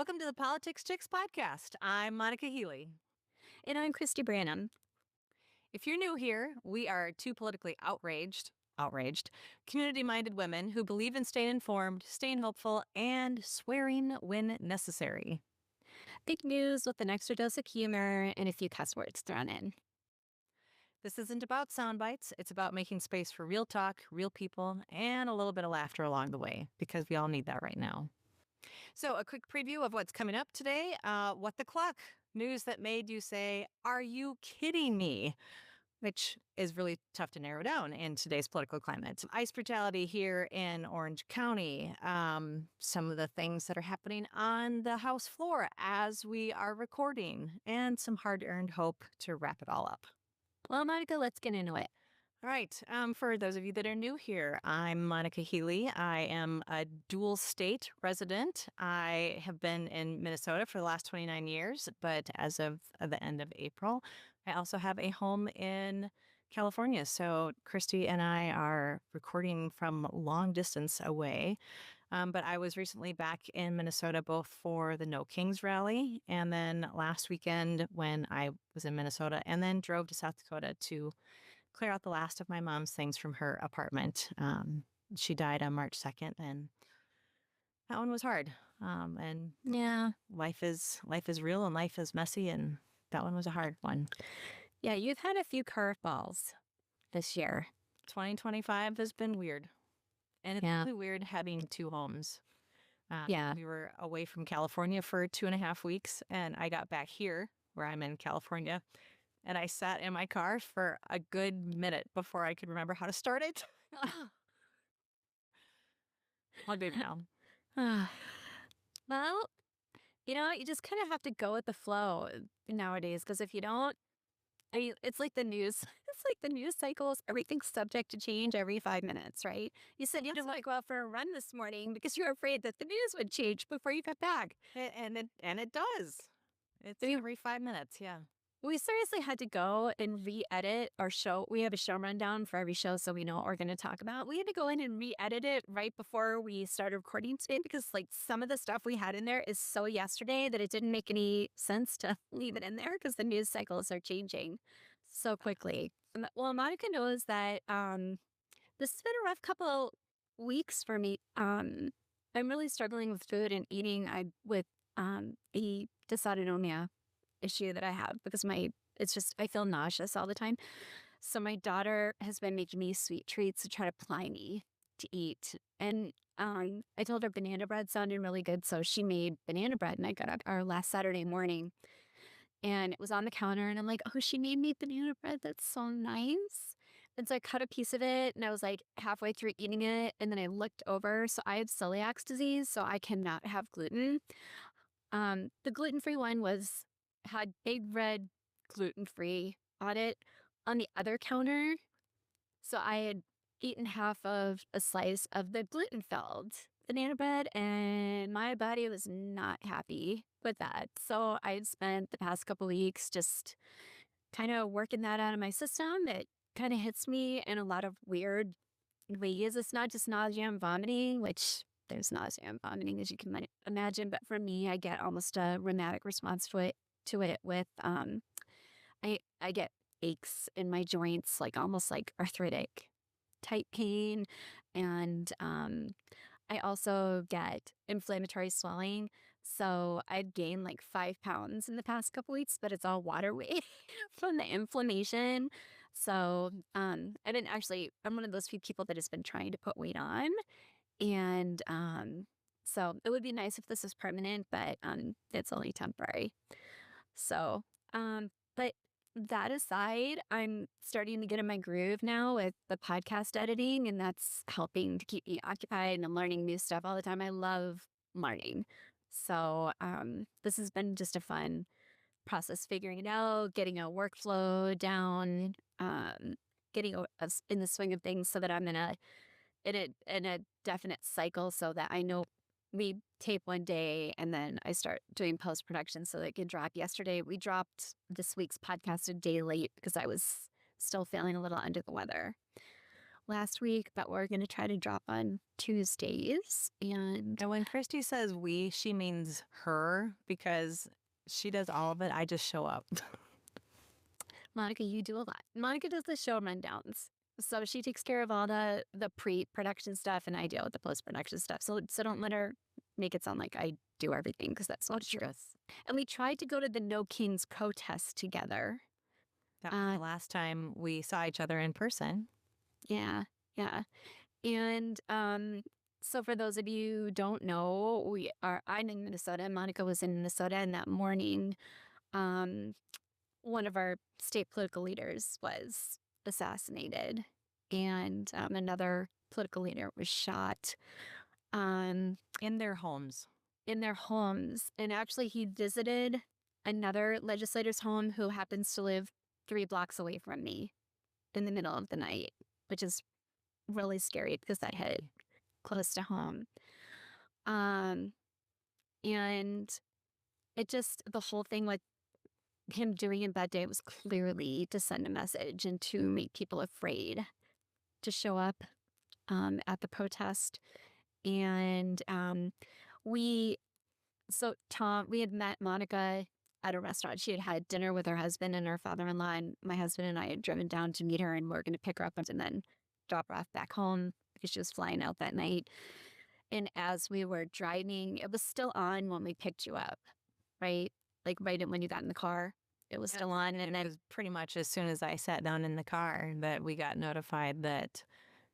Welcome to the Politics Chicks podcast. I'm Monica Healy. And I'm Christy Branham. If you're new here, we are two politically outraged, community-minded women who believe in staying informed, staying hopeful, and swearing when necessary. Big news with an extra dose of humor and a few cuss words thrown in. This isn't about sound bites. It's about making space for real talk, real people, and a little bit of laughter along the way, because we all need that right now. So a quick preview of what's coming up today. What the CLUCK? News that made you say, are you kidding me? Which is really tough to narrow down in today's political climate. Some ICE brutality here in Orange County. Some of the things that are happening on the House floor as we are recording. And some hard-earned hope to wrap it all up. Well, Monica, let's get into it. All right. For those of you that are new here, I'm Monica Healy. I am a dual state resident. I have been in Minnesota for the last 29 years, but as of the end of April, I also have a home in California. So Christy and I are recording from long distance away. But I was recently back in Minnesota both for the No Kings rally and then last weekend when I was in Minnesota and then drove to South Dakota to clear out the last of my mom's things from her apartment. She died on March 2nd, and that one was hard. And yeah, life is real and life is messy, and that one was a hard one. Yeah, you've had a few curveballs this year. 2025 has been weird, and it's really weird having two homes. We were away from California for 2.5 weeks, and I got back here where I'm in California. And I sat in my car for a good minute before I could remember how to start it. I'll do it now. Well, you just kind of have to go with the flow nowadays, because if you don't, it's like the news. It's like the news cycles. Everything's subject to change every 5 minutes, right? You said you didn't want to go out for a run this morning because you were afraid that the news would change before you got back. And it does. It's every 5 minutes, yeah. We seriously had to go and re-edit our show. We have a show rundown for every show, so we know what we're going to talk about. We had to go in and re-edit it right before we started recording today because, some of the stuff we had in there is so yesterday that it didn't make any sense to leave it in there because the news cycles are changing so quickly. Well, Monica knows that this has been a rough couple weeks for me. I'm really struggling with food and eating with a dysautonomia issue that I have because I feel nauseous all the time. So my daughter has been making me sweet treats to try to ply me to eat. And I told her banana bread sounded really good. So she made banana bread and I got up our last Saturday morning and it was on the counter and I'm like, oh, she made me banana bread. That's so nice. And so I cut a piece of it and I was like halfway through eating it. And then I looked over. So I have celiac disease, so I cannot have gluten. The gluten-free one had big red gluten-free on it on the other counter. So I had eaten half of a slice of the gluten-filled banana bread and my body was not happy with that. So I had spent the past couple weeks just kind of working that out of my system. It kind of hits me in a lot of weird ways. It's not just nausea and vomiting, which there's nausea and vomiting as you can imagine. But for me, I get almost a rheumatic response to it with I get aches in my joints, almost like arthritic type pain, and I also get inflammatory swelling. So I'd gained 5 pounds in the past couple weeks, but it's all water weight from the inflammation. So I'm one of those few people that has been trying to put weight on, and so it would be nice if this is permanent, but it's only temporary. So, but that aside, I'm starting to get in my groove now with the podcast editing, and that's helping to keep me occupied, and I'm learning new stuff all the time. I love learning. So, this has been just a fun process, figuring it out, getting a workflow down, getting in the swing of things so that I'm in a definite cycle so that I know we tape one day and then I start doing post-production so that it can drop. Yesterday, we dropped this week's podcast a day late because I was still feeling a little under the weather. last week, but we're going to try to drop on Tuesdays. And And when Christy says we, she means her because she does all of it. I just show up. Monica, you do a lot. Monica does the show rundowns. So she takes care of all the pre-production stuff, and I deal with the post-production stuff. So don't let her make it sound like I do everything, because that's not true. And we tried to go to the No Kings protest together. That was the last time we saw each other in person. Yeah, yeah. And so for those of you who don't know, I'm in Minnesota. Monica was in Minnesota, and that morning, one of our state political leaders was assassinated, and another political leader was shot In their homes. in their homes. And actually, he visited another legislator's home who happens to live 3 blocks away from me in the middle of the night, which is really scary because that hit close to home. And it just, the whole thing, like him doing it that day, was clearly to send a message and to make people afraid to show up at the protest. And we had met Monica at a restaurant. She had had dinner with her husband and her father-in-law, and my husband and I had driven down to meet her, and we're going to pick her up and then drop her off back home because she was flying out that night. And as we were driving, it was still on when we picked you up, right? Like right when you got in the car, it was still on. And it was pretty much as soon as I sat down in the car that we got notified that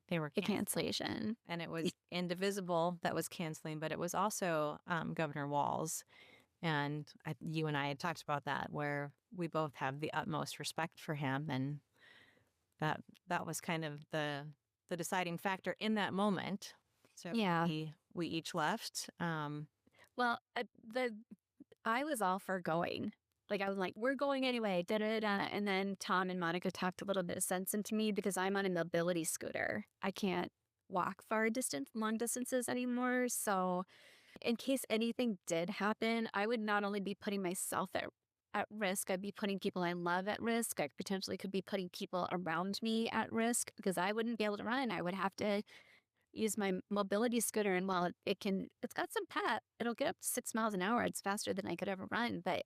they were cancellation. And it was Indivisible that was canceling, but it was also Governor Walz. And you and I had talked about that, where we both have the utmost respect for him. And that was kind of the deciding factor in that moment. So yeah, we each left. Well, I was all for going. Like, I was like, we're going anyway, da-da-da. And then Tom and Monica talked a little bit of sense into me because I'm on a mobility scooter. I can't walk long distances anymore. So in case anything did happen, I would not only be putting myself at risk, I'd be putting people I love at risk. I potentially could be putting people around me at risk because I wouldn't be able to run. I would have to use my mobility scooter, and while it's got some pep, it'll get up to 6 miles an hour. It's faster than I could ever run. But,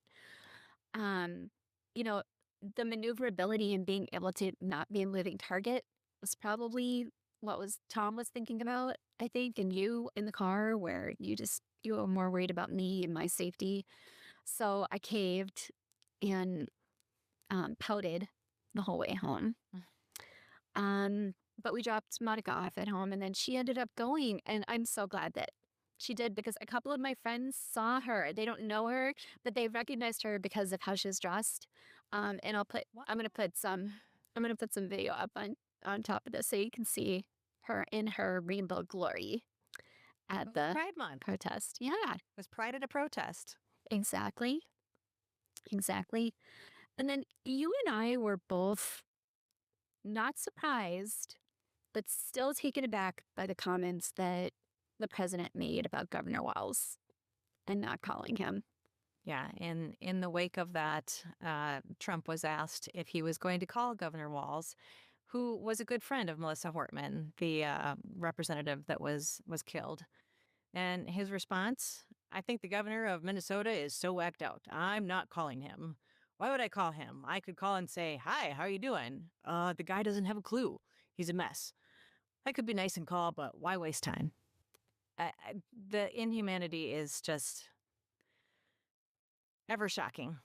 the maneuverability and being able to not be a moving target was probably what Tom was thinking about, I think, and you in the car, where you were more worried about me and my safety. So I caved and pouted the whole way home. But we dropped Monica off at home, and then she ended up going. And I'm so glad that she did, because a couple of my friends saw her. They don't know her, but they recognized her because of how she was dressed. And I'm gonna put some video up on top of this so you can see her in her rainbow glory at the Pride Month protest. Yeah, it was Pride at a protest. Exactly. And then you and I were both not surprised, but still taken aback by the comments that the president made about Governor Walz and not calling him. Yeah, and in the wake of that, Trump was asked if he was going to call Governor Walz, who was a good friend of Melissa Hortman, the representative that was killed. And his response, I think the governor of Minnesota is so whacked out. I'm not calling him. Why would I call him? I could call and say, hi, how are you doing? The guy doesn't have a clue. He's a mess. I could be nice and call, but why waste time? The inhumanity is just ever shocking.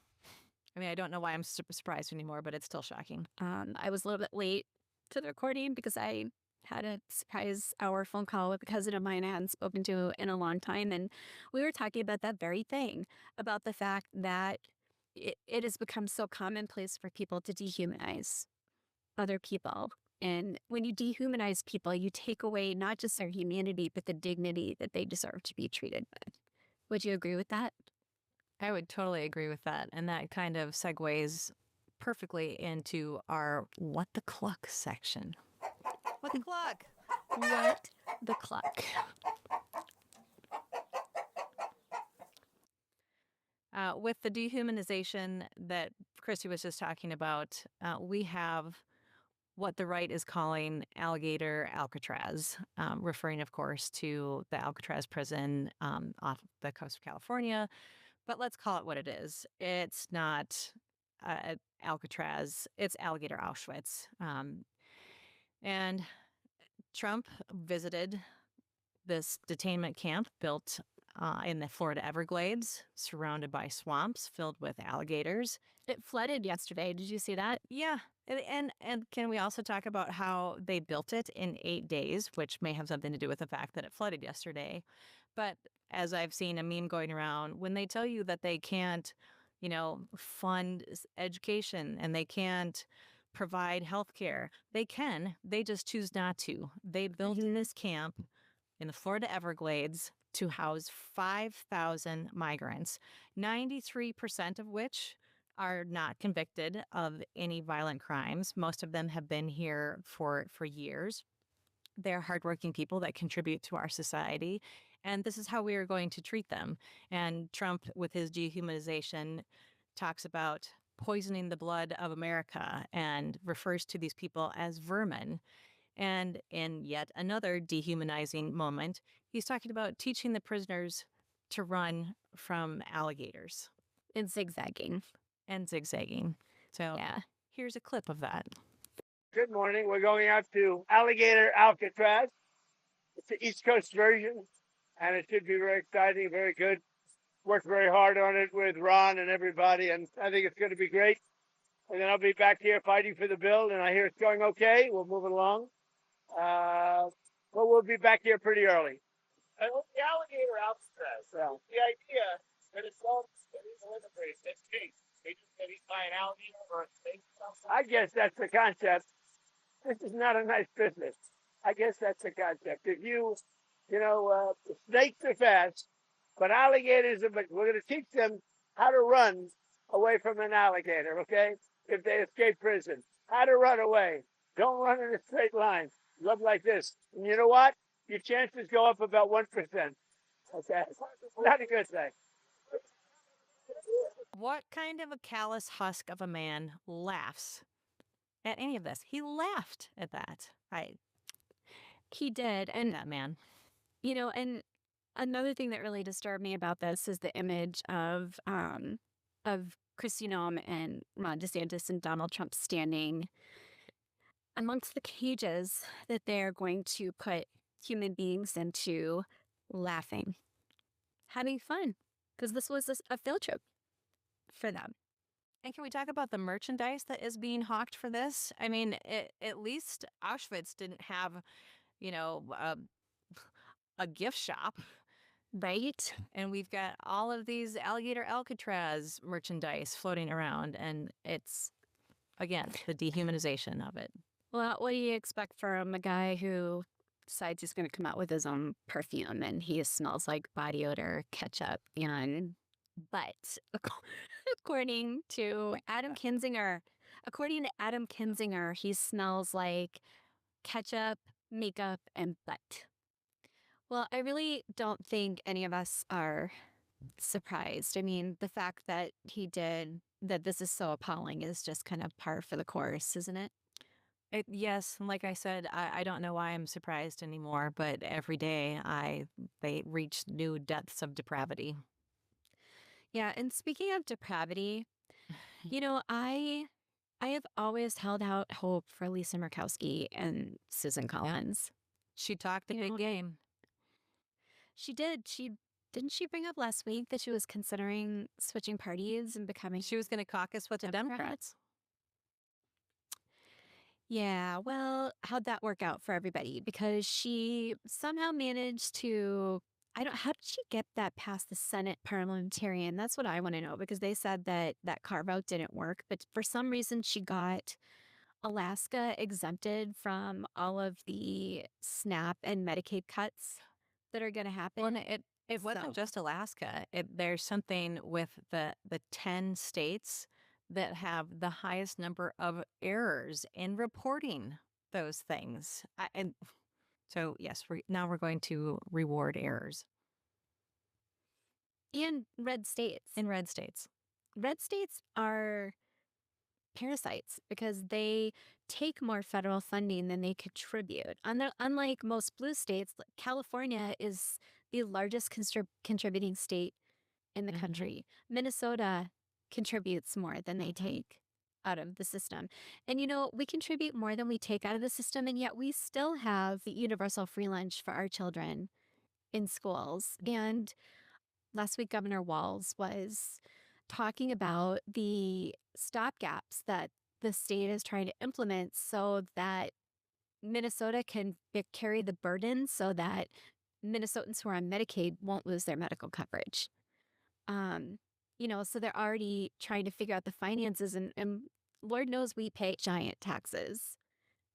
I mean, I don't know why I'm surprised anymore, but it's still shocking. I was a little bit late to the recording because I had a surprise hour phone call with a cousin of mine I hadn't spoken to in a long time. And we were talking about that very thing, about the fact that it has become so commonplace for people to dehumanize other people. And when you dehumanize people, you take away not just their humanity, but the dignity that they deserve to be treated with. Would you agree with that? I would totally agree with that. And that kind of segues perfectly into our What the Cluck section. What the Cluck? What the Cluck? With the dehumanization that Christy was just talking about, we have what the right is calling Alligator Alcatraz, referring, of course, to the Alcatraz prison off the coast of California. But let's call it what it is. It's not Alcatraz, it's Alligator Auschwitz. And Trump visited this detainment camp built in the Florida Everglades, surrounded by swamps filled with alligators. It flooded yesterday. Did you see that? Yeah. And can we also talk about how they built it in 8 days, which may have something to do with the fact that it flooded yesterday. But as I've seen a meme going around, when they tell you that they can't, fund education and they can't provide health care, they can. They just choose not to. They built this camp in the Florida Everglades to house 5,000 migrants, 93% of which are not convicted of any violent crimes. Most of them have been here for years. They're hardworking people that contribute to our society. And this is how we are going to treat them. And Trump, with his dehumanization, talks about poisoning the blood of America and refers to these people as vermin. And in yet another dehumanizing moment, he's talking about teaching the prisoners to run from alligators And zigzagging. and zigzagging. So Yeah. here's a clip of that. Good morning. We're going out to Alligator Alcatraz. It's the East Coast version, and it should be very exciting, very good. Worked very hard on it with Ron and everybody, and I think it's going to be great. And then I'll be back here fighting for the bill, and I hear it's going okay. We'll move it along. But we'll be back here pretty early. And with the Alligator Alcatraz, the idea that it's all that he's liberated, that's case. They just that he's buying alligator or a snake. I guess that's the concept. This is not a nice business. I guess that's the concept. If snakes are fast, but alligators are, but we're going to teach them how to run away from an alligator, okay? If they escape prison, how to run away. Don't run in a straight line. Look like this. And you know what? Your chances go up about 1%. Okay? Not a good thing. What kind of a callous husk of a man laughs at any of this? He laughed at that. He did. And, That man. and another thing that really disturbed me about this is the image of Kristi Noem and Ron DeSantis and Donald Trump standing amongst the cages that they're going to put human beings into, laughing, having fun, because this was a field trip for them. And can we talk about the merchandise that is being hawked for this? I mean, at least Auschwitz didn't have, a gift shop. Right? And we've got all of these Alligator Alcatraz merchandise floating around. And it's, again, the dehumanization of it. Well, what do you expect from a guy who decides he's going to come out with his own perfume and he smells like body odor, ketchup, and but according to Adam Kinzinger, he smells like ketchup, makeup, and butt. Well, I really don't think any of us are surprised. I mean, the fact that that this is so appalling is just kind of par for the course, isn't it? Yes, and like I said, I don't know why I'm surprised anymore, but every day they reach new depths of depravity. Yeah, and speaking of depravity, I have always held out hope for Lisa Murkowski and Susan Collins. She talked a big game. She did. Didn't she bring up last week that she was considering switching parties and becoming She was going to caucus with the Democrats. Yeah, well, how'd that work out for everybody? Because she somehow managed to, how did she get that past the Senate parliamentarian? That's what I want to know, because they said that carve out didn't work, but for some reason she got Alaska exempted from all of the SNAP and Medicaid cuts that are going to happen. Well, and it wasn't just Alaska. There's something with the 10 states that have the highest number of errors in reporting those things. And so, yes, we're going to reward errors. And red states. In red states. Red states are parasites because they take more federal funding than they contribute. Unlike most blue states, California is the largest contributing state in the country. Minnesota contributes more than they take out of the system. And, we contribute more than we take out of the system, and yet we still have the universal free lunch for our children in schools. And last week, Governor Walz was talking about the stopgaps that the state is trying to implement so that Minnesota can carry the burden so that Minnesotans who are on Medicaid won't lose their medical coverage. So they're already trying to figure out the finances, and Lord knows we pay giant taxes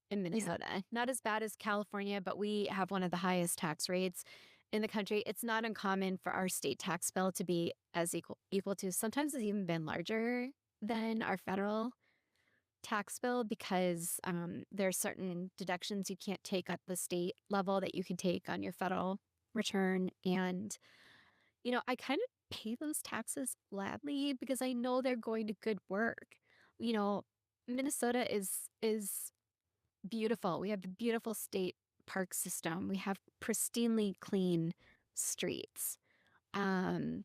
in Minnesota. Not as bad as California, but we have one of the highest tax rates in the country. It's not uncommon for our state tax bill to be as equal to, sometimes it's even been larger than our federal tax bill because there are certain deductions you can't take at the state level that you can take on your federal return. And, I kind of pay those taxes gladly because I know they're going to good work. Minnesota is beautiful. We have a beautiful state park system. We have pristinely clean streets. Our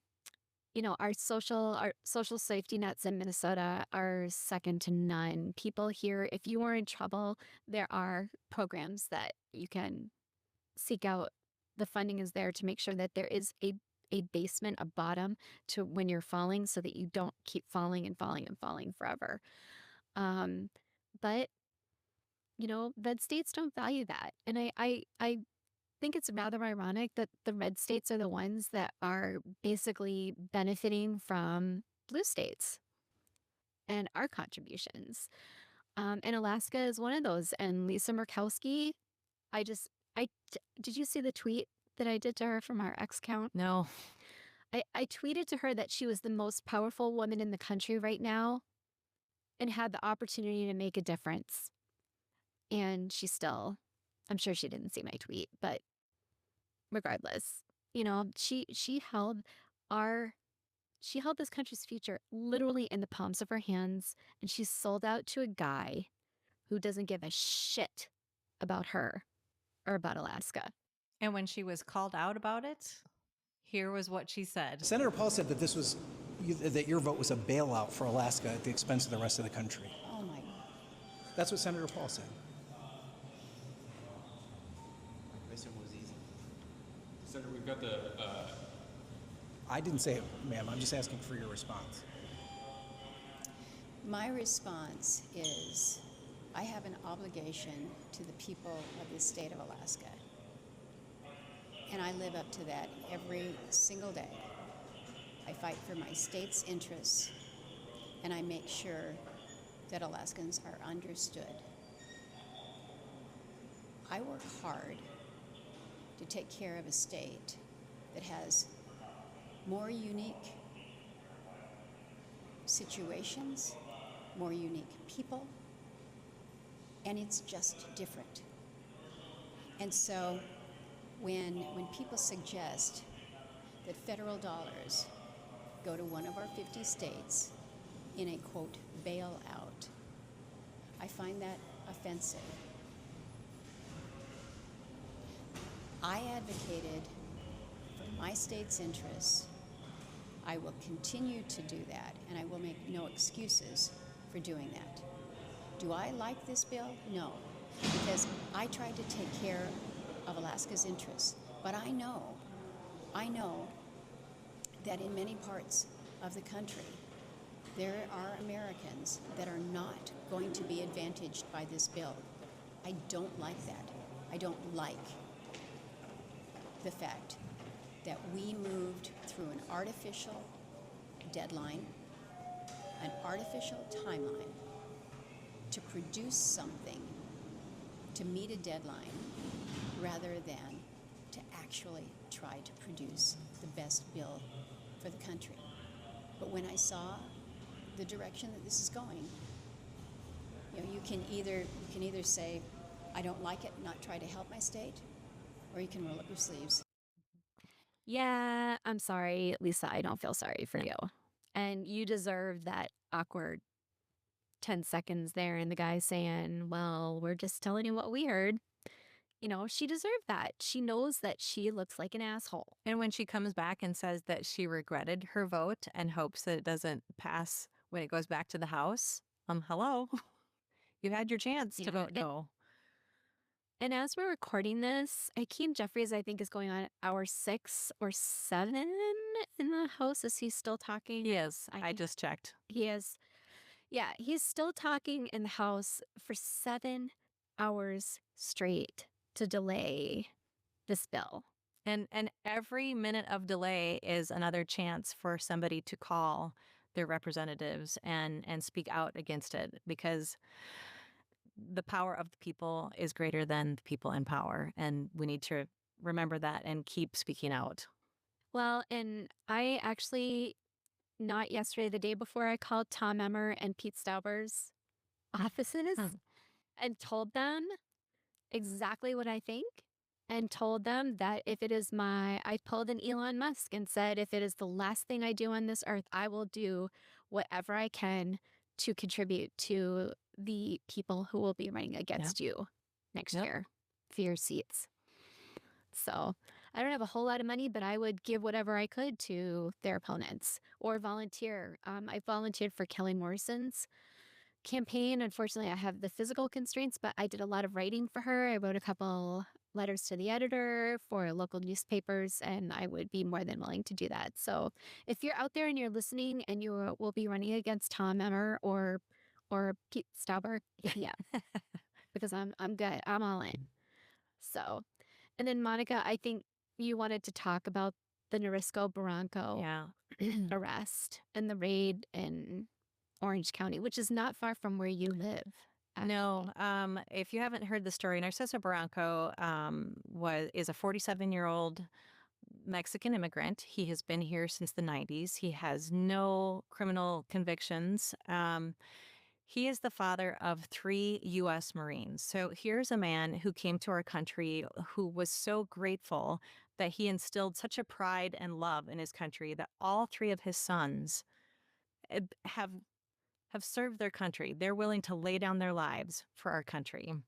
social safety nets in Minnesota are second to none. People here, if you are in trouble, there are programs that you can seek out. The funding is there to make sure that there is a basement, a bottom to when you're falling so that you don't keep falling and falling and falling forever. But red states don't value that. And I think it's rather ironic that the red states are the ones that are basically benefiting from blue states and our contributions. And Alaska is one of those. And Lisa Murkowski, did you see the tweet that I did to her from our X count? No. I tweeted to her that she was the most powerful woman in the country right now and had the opportunity to make a difference. And I'm sure she didn't see my tweet, but regardless, she held this country's future literally in the palms of her hands, and she sold out to a guy who doesn't give a shit about her or about Alaska. And when she was called out about it, here was what she said. Senator Paul said that that your vote was a bailout for Alaska at the expense of the rest of the country. Oh my. That's what Senator Paul said. Senator, we've got the... I didn't say it, ma'am. I'm just asking for your response. My response is I have an obligation to the people of the state of Alaska. And I live up to that every single day. I fight for my state's interests, and I make sure that Alaskans are understood. I work hard to take care of a state that has more unique situations, more unique people, and it's just different. And so when people suggest that federal dollars go to one of our 50 states in a, quote, bailout, I find that offensive. I advocated for my state's interests. I will continue to do that, and I will make no excuses for doing that. Do I like this bill? No, because I tried to take care of Alaska's interests. But I know that in many parts of the country, there are Americans that are not going to be advantaged by this bill. I don't like that. I don't like the fact that we moved through an artificial deadline, an artificial timeline to produce something, to meet a deadline, rather than to actually try to produce the best bill for the country. But when I saw the direction that this is going, you can either say, I don't like it, not try to help my state, or you can roll up your sleeves. Yeah, I'm sorry, Lisa, I don't feel sorry for you. And you deserve that awkward 10 seconds there and the guy saying, well, we're just telling you what we heard. You know, she deserved that. She knows that she looks like an asshole. And when she comes back and says that she regretted her vote and hopes that it doesn't pass when it goes back to the House, hello, you had your chance to vote no. And as we're recording this, Akeem Jeffries, I think, is going on hour 6 or 7 in the House. Is he still talking? Yes, I just checked. He is. Yeah, he's still talking in the House for 7 hours straight to delay this bill. And every minute of delay is another chance for somebody to call their representatives and speak out against it, because the power of the people is greater than the people in power. And we need to remember that and keep speaking out. Well, and I actually, not yesterday, the day before, I called Tom Emmer and Pete Stauber's offices and told them exactly what I think, and told them that if it is I pulled an Elon Musk and said, if it is the last thing I do on this earth, I will do whatever I can to contribute to the people who will be running against you next year for your seats. So I don't have a whole lot of money, but I would give whatever I could to their opponents or volunteer. I volunteered for Kelly Morrison's campaign. Unfortunately, I have the physical constraints, but I did a lot of writing for her. I wrote a couple letters to the editor for local newspapers, and I would be more than willing to do that. So if you're out there and you're listening and you will be running against Tom Emmer or Pete Stauber, yeah, because I'm good. I'm all in. So, and then Monica, I think you wanted to talk about the Narisco Barranco arrest and the raid in Orange County, which is not far from where you live. Actually. No, if you haven't heard the story, Narciso Barranco is a 47-year-old Mexican immigrant. He has been here since the 90s. He has no criminal convictions. He is the father of 3 U.S. Marines. So here's a man who came to our country who was so grateful that he instilled such a pride and love in his country that all 3 of his sons have served their country. They're willing to lay down their lives for our country. And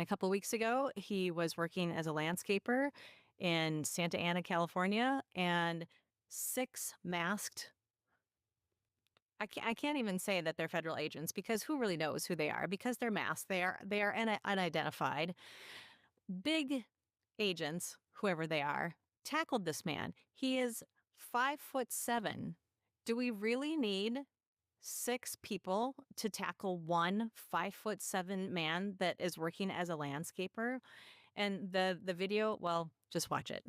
a couple of weeks ago, he was working as a landscaper in Santa Ana, California, and 6 masked, I can't even say that they're federal agents, because who really knows who they are? Because they're masked. They are unidentified. Big agents, whoever they are, tackled this man. He is 5'7". Do we really need 6 people to tackle one 5'7" man that is working as a landscaper? And the video, well, just watch it.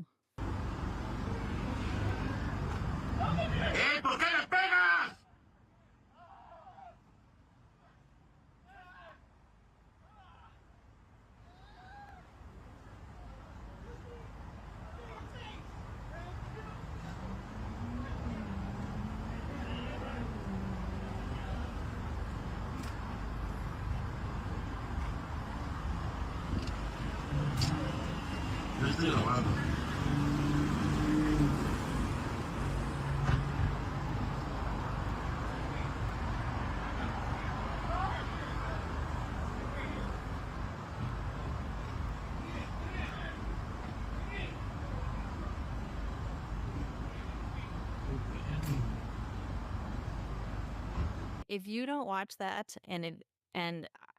If you don't watch that and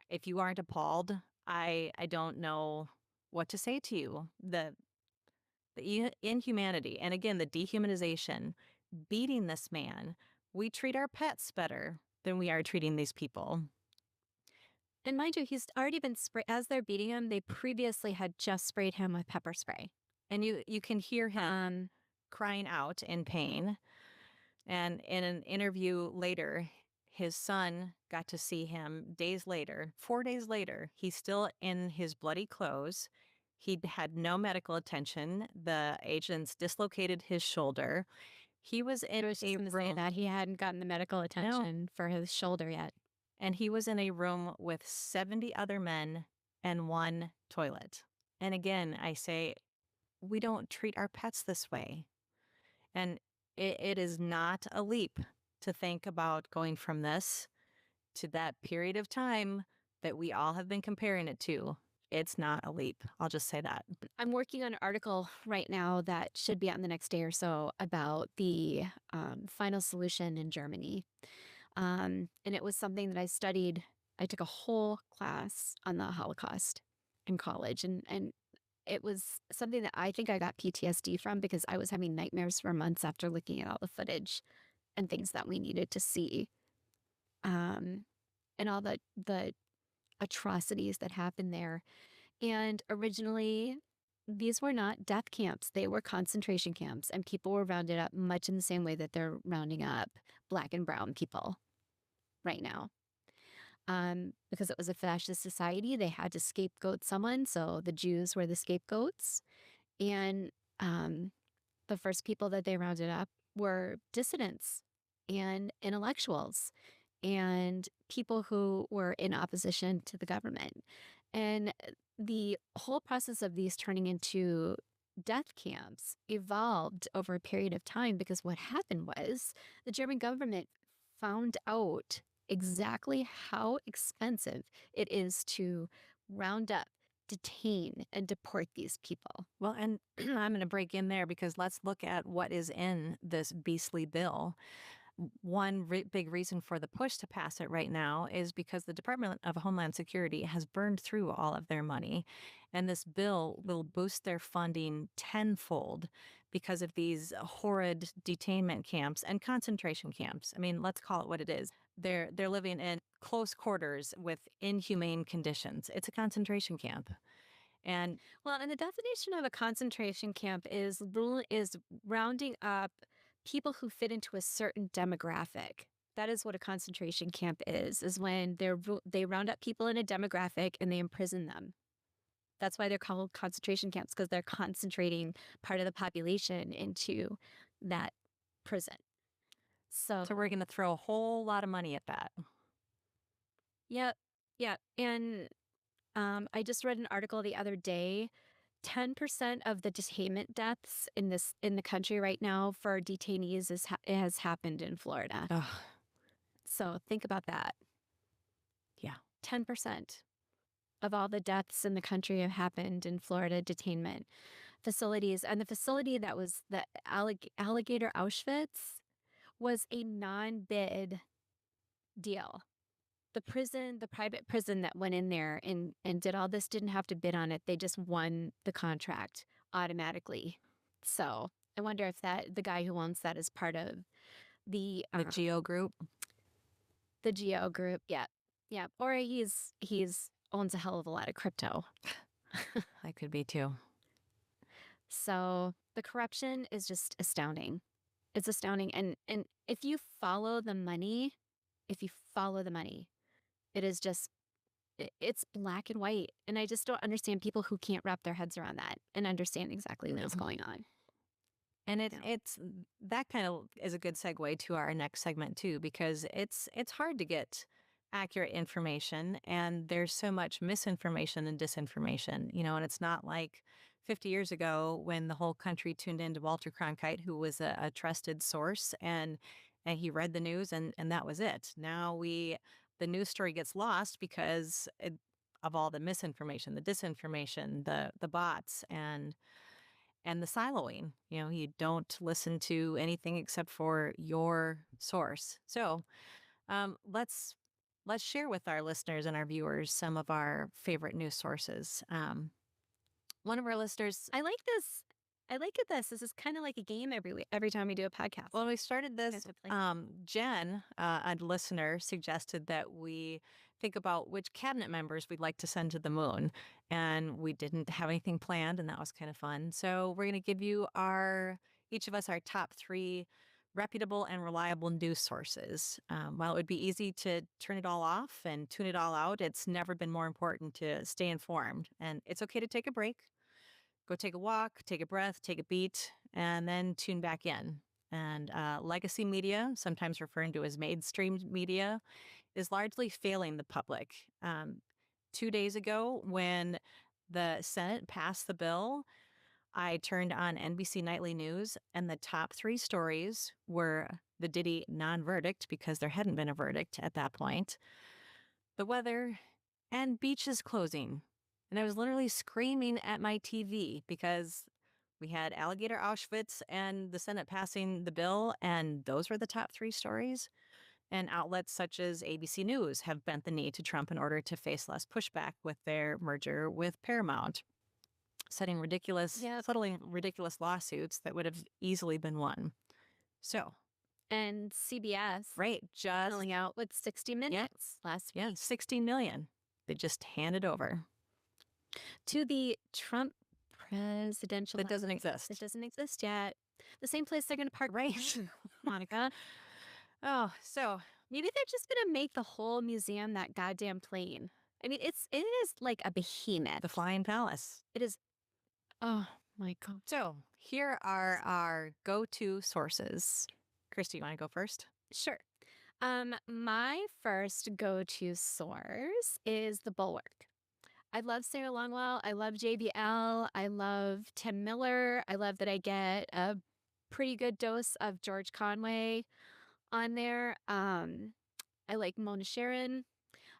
if you aren't appalled, I don't know what to say to you. The inhumanity, and again, the dehumanization, beating this man. We treat our pets better than we are treating these people. And mind you, he's already been sprayed. As they're beating him, they previously had just sprayed him with pepper spray. And you can hear him crying out in pain. And in an interview later, his son got to see him days later, 4 days later. He's still in his bloody clothes. He had no medical attention. The agents dislocated his shoulder. He was in a room that he hadn't gotten the medical attention for his shoulder yet. And he was in a room with 70 other men and 1 toilet. And again, I say, we don't treat our pets this way. And it is not a leap to think about going from this to that period of time that we all have been comparing it to, it's not a leap. I'll just say that. I'm working on an article right now that should be out in the next day or so about the final solution in Germany. And it was something that I studied. I took a whole class on the Holocaust in college. And it was something that I think I got PTSD from because I was having nightmares for months after looking at all the footage and things that we needed to see. And all the atrocities that happened there. And originally, these were not death camps. They were concentration camps, and people were rounded up much in the same way that they're rounding up black and brown people right now. Because it was a fascist society, they had to scapegoat someone. So the Jews were the scapegoats. And the first people that they rounded up were dissidents and intellectuals and people who were in opposition to the government. And the whole process of these turning into death camps evolved over a period of time because what happened was the German government found out exactly how expensive it is to round up, detain, and deport these people. Well, and I'm going to break in there because let's look at what is in this beastly bill. One big reason for the push to pass it right now is because the Department of Homeland Security has burned through all of their money. And this bill will boost their funding tenfold because of these horrid detainment camps and concentration camps. I mean, let's call it what it is. They're living in close quarters with inhumane conditions. It's a concentration camp. And the definition of a concentration camp is rounding up people who fit into a certain demographic. That is what a concentration camp is when they round up people in a demographic and they imprison them. That's why they're called concentration camps, because they're concentrating part of the population into that prison. So we're going to throw a whole lot of money at that. Yep. Yeah. And I just read an article the other day. 10% of the detainment deaths in the country right now for detainees has happened in Florida. Ugh. So think about that. Yeah. 10% of all the deaths in the country have happened in Florida detainment facilities. And the facility that was the Alligator Auschwitz was a non-bid deal. The private prison that went in there and did all this didn't have to bid on it. They just won the contract automatically. So I wonder if the guy who owns that is part of the Geo Group. The Geo Group, yeah. Yeah. Or he's owns a hell of a lot of crypto. That could be too. So the corruption is just astounding. It's astounding. And if you follow the money, it is just, it's black and white. And I just don't understand people who can't wrap their heads around that and understand exactly what's going on. And it's that kind of is a good segue to our next segment too, because it's hard to get accurate information, and there's so much misinformation and disinformation, and it's not like 50 years ago when the whole country tuned into Walter Cronkite, who was a trusted source, and he read the news and that was it. Now the news story gets lost because of all the misinformation, the disinformation, the bots, and the siloing. You don't listen to anything except for your source. So let's share with our listeners and our viewers some of our favorite news sources. One of our listeners, I like this. This is kind of like a game every time we do a podcast. Well, we started this. Jen, a listener, suggested that we think about which cabinet members we'd like to send to the moon. And we didn't have anything planned, and that was kind of fun. So we're going to give you each of us our top 3 reputable and reliable news sources. While it would be easy to turn it all off and tune it all out, it's never been more important to stay informed. And it's okay to take a break. Go take a walk, take a breath, take a beat, and then tune back in. And legacy media, sometimes referred to as mainstream media, is largely failing the public. 2 days ago, when the Senate passed the bill, I turned on NBC Nightly News, and the top 3 stories were the Diddy non-verdict because there hadn't been a verdict at that point, the weather, and beaches closing. And I was literally screaming at my TV because we had Alligator Auschwitz and the Senate passing the bill, and those were the top 3 stories. And outlets such as ABC News have bent the knee to Trump in order to face less pushback with their merger with Paramount, settling ridiculous lawsuits that would have easily been won. So, And CBS right, just selling out with 60 Minutes last week 16 million. They just handed over. to the Trump presidential. That doesn't exist. It doesn't exist yet. The same place they're going to park, Right. Monica. Oh, so Maybe they're just going to make the whole museum that goddamn plane. I mean, it is like a behemoth. the Flying Palace. It is. Oh my God. So here are our go-to sources. Christy, you want to go first? Sure. My first go-to source is The Bulwark. I love Sarah Longwell. I love JBL. I love Tim Miller. I love that I get a pretty good dose of George Conway on there. I like Mona Sharon.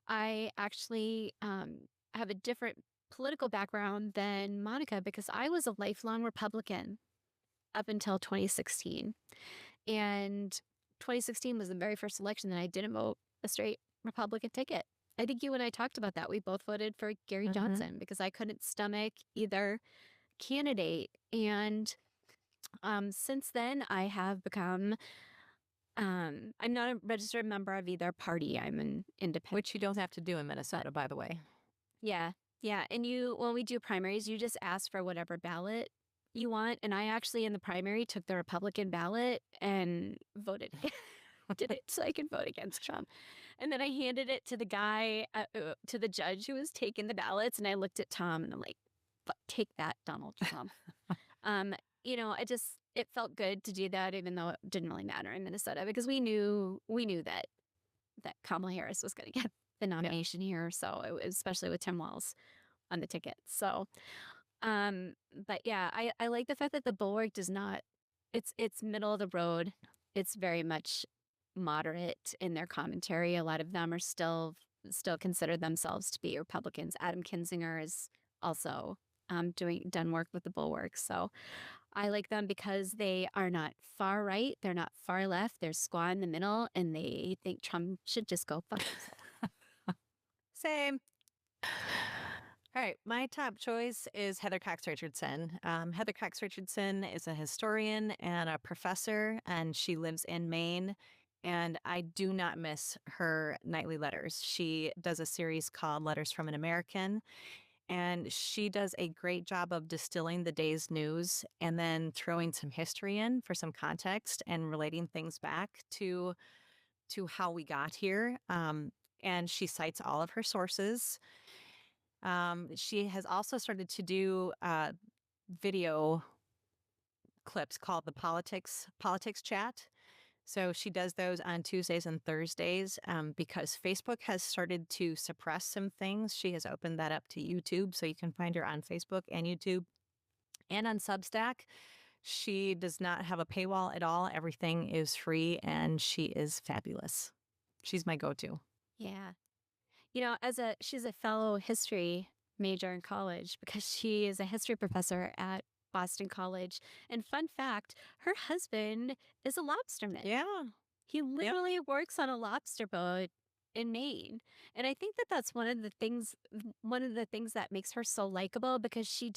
I actually have a different political background than Monica because I was a lifelong Republican up until 2016. And 2016 was the very first election that I didn't vote a straight Republican ticket. I think you and I talked about that. We both voted for Gary Johnson because I couldn't stomach either candidate. And since then, I have become, I'm not a registered member of either party. I'm an independent. Which you don't have to do in Minnesota, by the way. Yeah. Yeah. And when we do primaries, you just ask for whatever ballot you want. And I actually, in the primary, took the Republican ballot and voted. Did it so I could vote against Trump. And then I handed it to the guy, to the judge who was taking the ballots. And I looked at Tom and I'm like, take that, Donald Trump. It felt good to do that, even though it didn't really matter in Minnesota because we knew that Kamala Harris was going to get the nomination here. So especially with Tim Walz on the ticket. So, but yeah, I like the fact that the Bulwark does not, it's middle of the road. It's very much moderate in their commentary. A lot of them are still consider themselves to be Republicans. Adam Kinzinger is also done work with the Bulwark. So I like them because they are not far right. They're not far left. They're squat in the middle, and they think Trump should just go fuck himself. Same. All right, my top choice is Heather Cox Richardson. Heather Cox Richardson is a historian and a professor, and she lives in Maine. And I do not miss her nightly letters. She does a series called Letters from an American, and she does a great job of distilling the day's news and then throwing some history in for some context and relating things back to how we got here. And she cites all of her sources. She has also started to do video clips called the politics chat. So she does those on Tuesdays and Thursdays because Facebook has started to suppress some things. She has opened that up to YouTube, so you can find her on Facebook and YouTube and on Substack. She does not have a paywall at all. Everything is free, and she is fabulous. She's my go-to. Yeah. She's a fellow history major in college because she is a history professor at Boston College. And fun fact, her husband is a lobsterman. Yeah. He literally works on a lobster boat in Maine. And I think that that's one of the things that makes her so likable because she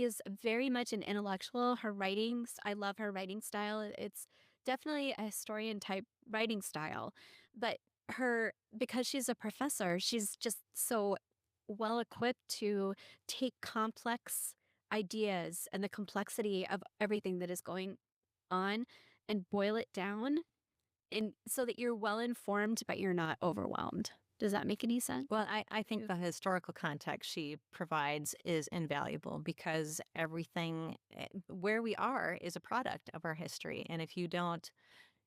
is very much an intellectual. Her writings, I love her writing style. It's definitely a historian type writing style. But because she's a professor, she's just so well equipped to take complex ideas and the complexity of everything that is going on and boil it down and so that you're well informed but you're not overwhelmed. Does that make any sense? Well, I think the historical context she provides is invaluable because everything where we are is a product of our history. And if you don't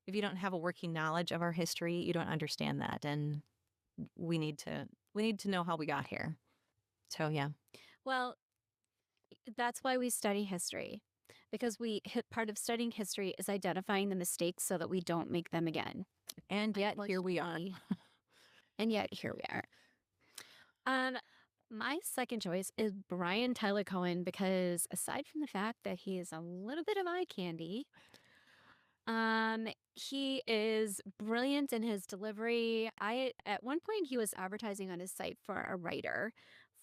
have a working knowledge of our history, you don't understand that. And we need to know how we got here. So, yeah. Well, that's why we study history. because part of studying history is identifying the mistakes so that we don't make them again. And yet here we are. And yet here we are. My second choice is Brian Tyler Cohen, because aside from the fact that he is a little bit of eye candy, he is brilliant in his delivery. At one point he was advertising on his site for a writer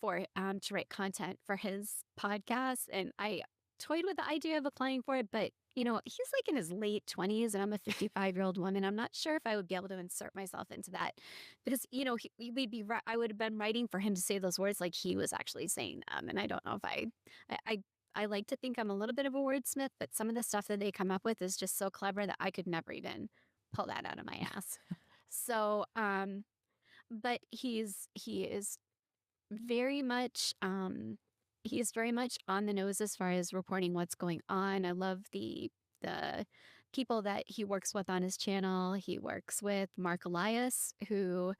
to write content for his podcast, and I toyed with the idea of applying for it, but he's like in his late 20s and I'm a 55-year-old woman. I'm not sure if I would be able to insert myself into that, because I would have been writing for him to say those words like he was actually saying them, and I don't know if I like to think I'm a little bit of a wordsmith, but some of the stuff that they come up with is just so clever that I could never even pull that out of my ass. So, but he is very much on the nose as far as reporting what's going on. I love the people that he works with on his channel. He works with Mark Elias, who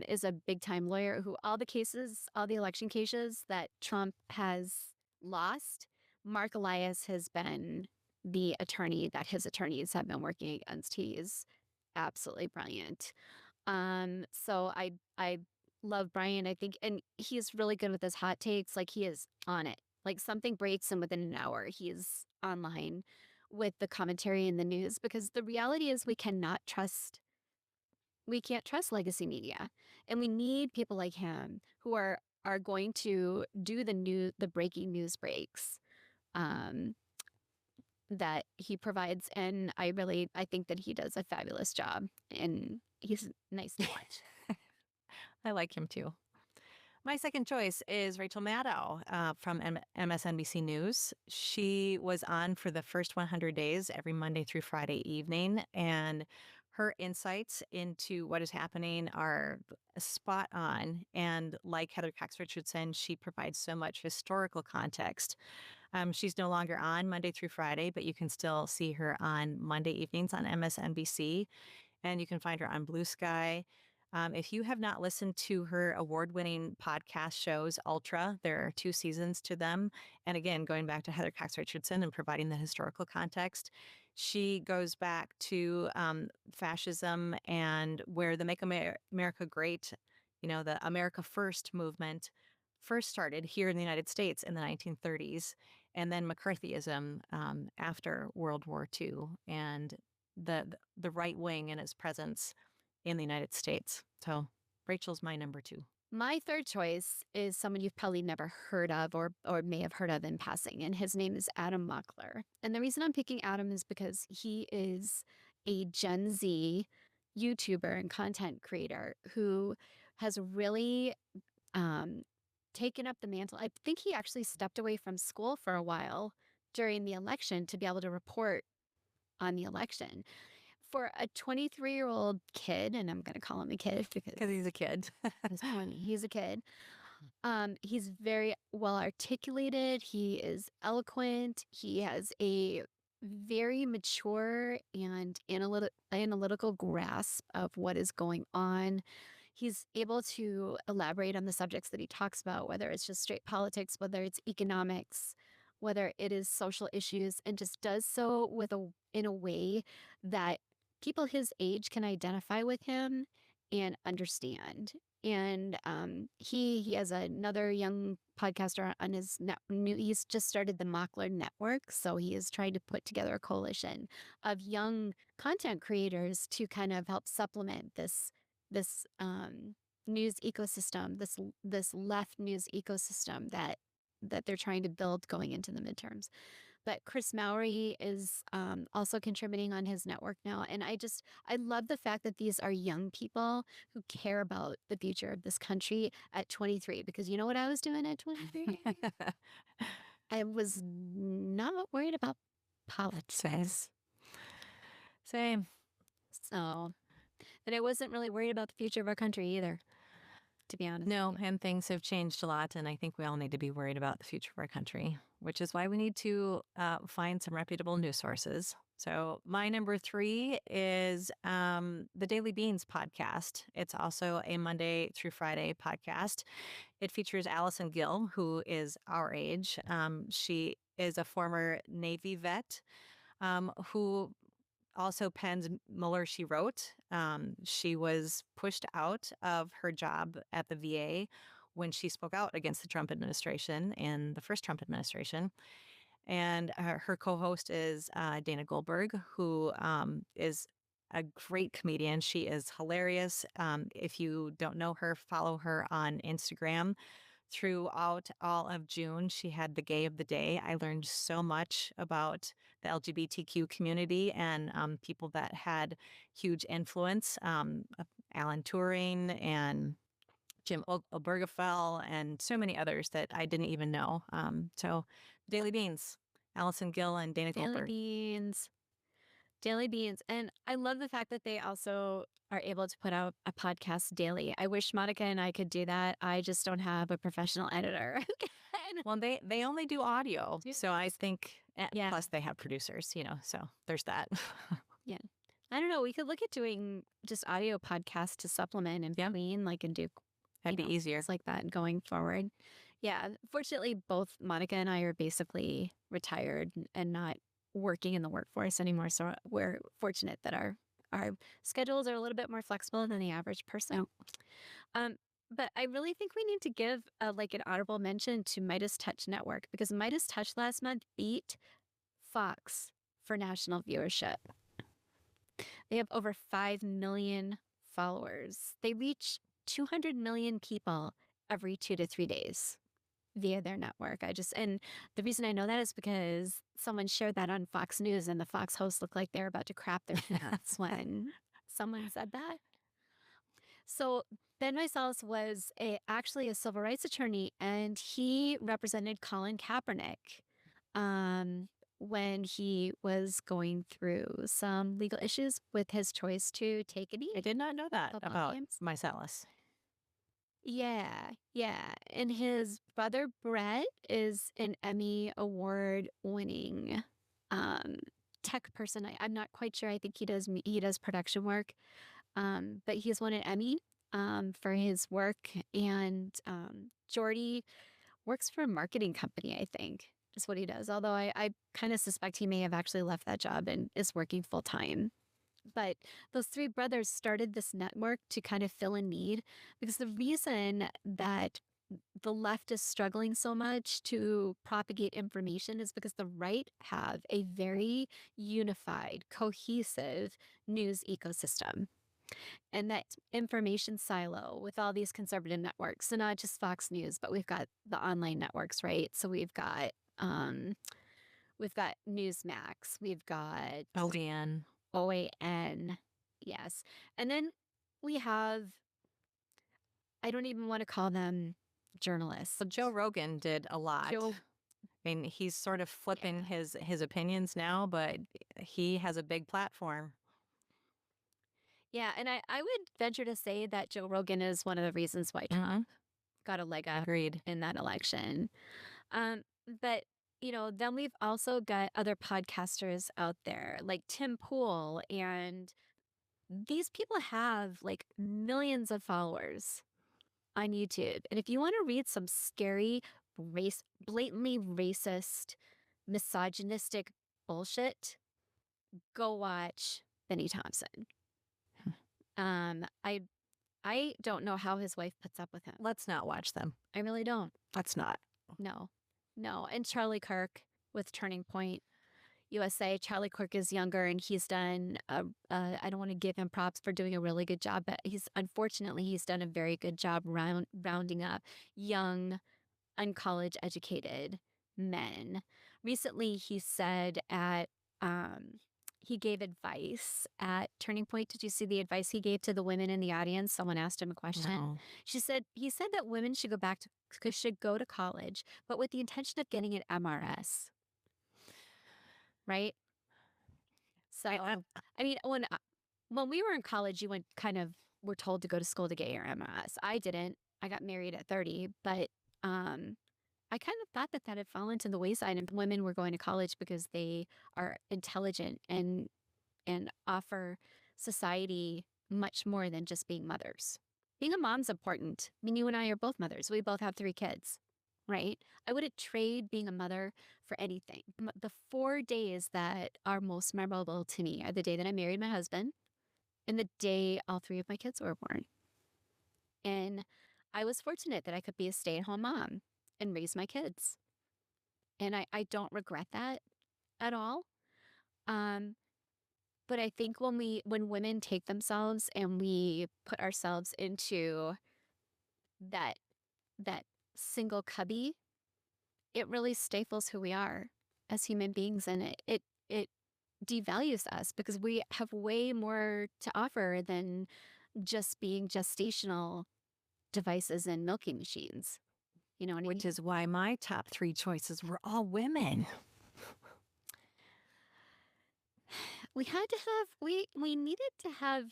is a big time lawyer who all the election cases that Trump has lost, Mark Elias has been the attorney that his attorneys have been working against. He is absolutely brilliant. So I love Brian, I think, and he's really good with his hot takes. Like, he is on it. Like, something breaks and within an hour he's online with the commentary and the news, because the reality is we can't trust legacy media, and we need people like him who are going to do the breaking news breaks that he provides. And I think that he does a fabulous job, and he's nice to watch. I like him too. My second choice is Rachel Maddow from MSNBC News. She was on for the first 100 days every Monday through Friday evening, and her insights into what is happening are spot on. And like Heather Cox Richardson, she provides so much historical context. She's no longer on Monday through Friday, but you can still see her on Monday evenings on MSNBC, and you can find her on Blue Sky. If you have not listened to her award-winning podcast shows, Ultra, there are 2 seasons to them. And again, going back to Heather Cox Richardson and providing the historical context, she goes back to fascism and where the Make America Great, the America First movement first started here in the United States in the 1930s, and then McCarthyism after World War II, and the right wing and its presence in the United States. So Rachel's my number 2. My third choice is someone you've probably never heard of or may have heard of in passing, and his name is Adam Mockler. And the reason I'm picking Adam is because he is a Gen Z YouTuber and content creator who has really taken up the mantle. I think he actually stepped away from school for a while during the election to be able to report on the election. For a 23-year-old kid, and I'm going to call him a kid because he's a kid. He's a kid. He's very well articulated. He is eloquent. He has a very mature and analytical grasp of what is going on. He's able to elaborate on the subjects that he talks about, whether it's just straight politics, whether it's economics, whether it is social issues, and just does so in a way that people his age can identify with him and understand. And he has another young podcaster on his he's just started the Mockler Network. So he is trying to put together a coalition of young content creators to kind of help supplement this news ecosystem, this left news ecosystem that they're trying to build going into the midterms. But Chris Mowry is also contributing on his network now. And I love the fact that these are young people who care about the future of this country at 23. Because you know what I was doing at 23? I was not worried about politics. Same. So, but I wasn't really worried about the future of our country either, to be honest. No, and things have changed a lot, and I think we all need to be worried about the future of our country, which is why we need to find some reputable news sources So my number 3 is the Daily Beans podcast. It's also a Monday through Friday podcast. It features Allison Gill, who is our age. She is a former Navy vet who also pens Mueller, She Wrote. She was pushed out of her job at the VA when she spoke out against the Trump administration in the first Trump administration. And her co-host is Dana Goldberg, who is a great comedian. She is hilarious. If you don't know her, follow her on Instagram. Throughout all of June, she had the Gay of the Day. I learned so much about the LGBTQ community and people that had huge influence. Alan Turing and Jim Obergefell and so many others that I didn't even know. So Daily Beans, Allison Gill and Dana Daily Goldberg. Beans. Daily Beans. And I love the fact that they also are able to put out a podcast daily. I wish Monica and I could do that. I just don't have a professional editor. Well, they only do audio. So I think, Yeah. plus they have producers, so there's that. Yeah. I don't know. We could look at doing just audio podcasts to supplement and clean, and do. That'd be easier. Like that going forward. Yeah. Fortunately, both Monica and I are basically retired and not working in the workforce anymore. So we're fortunate that our schedules are a little bit more flexible than the average person. But I really think we need to give an honorable mention to Midas Touch Network, because Midas Touch last month beat Fox for national viewership. They have over 5 million followers. They reach 200 million people every 2 to 3 days via their network. And the reason I know that is because someone shared that on Fox News, and the Fox hosts looked like they're about to crap their pants when someone said that. So Ben Meiselas was actually a civil rights attorney, and he represented Colin Kaepernick when he was going through some legal issues with his choice to take a knee. I did not know that about Meiselas. Yeah. And his brother Brett is an Emmy Award winning tech person. I'm not quite sure. I think he does production work. But he's won an Emmy for his work. And Jordy works for a marketing company, I think, is what he does. Although I kind of suspect he may have actually left that job and is working full time. But those 3 brothers started this network to kind of fill a need, because the reason that the left is struggling so much to propagate information is because the right have a very unified, cohesive news ecosystem. And that information silo with all these conservative networks, so not just Fox News, but we've got the online networks, right? So we've got Newsmax, we've got OAN, yes. And then we have, I don't even want to call them journalists. So Joe Rogan did a lot. I mean, he's sort of flipping his opinions now, but he has a big platform. Yeah, and I would venture to say that Joe Rogan is one of the reasons why Trump got a leg up in that election. But then we've also got other podcasters out there like Tim Pool, and these people have millions of followers on YouTube. And if you want to read some scary, blatantly racist, misogynistic bullshit, go watch Benny Thompson. I don't know how his wife puts up with him. Let's not watch them. I really don't. Let's not. No. And Charlie Kirk with Turning Point USA. Charlie Kirk is younger, and he's done, I don't want to give him props for doing a really good job, but he's done a very good job rounding up young, uncollege educated men. Recently, he said he gave advice at Turning Point. Did you see the advice he gave to the women in the audience? Someone asked him a question. No. He said that women should go to college, but with the intention of getting an MRS. Right? So, I mean, when we were in college, you were told to go to school to get your MRS. I didn't. I got married at 30, but I kind of thought that that had fallen to the wayside and women were going to college because they are intelligent and offer society much more than just being mothers. Being a mom's important. I mean, you and I are both mothers. We both have 3 kids, right? I wouldn't trade being a mother for anything. The 4 days that are most memorable to me are the day that I married my husband and the day all 3 of my kids were born. And I was fortunate that I could be a stay-at-home mom and raise my kids. And I don't regret that at all. Um, but I think when women take themselves and we put ourselves into that single cubby, it really stifles who we are as human beings, and it devalues us because we have way more to offer than just being gestational devices and milking machines. You know what I mean? Which is why my top 3 choices were all women. We had to have we needed to have,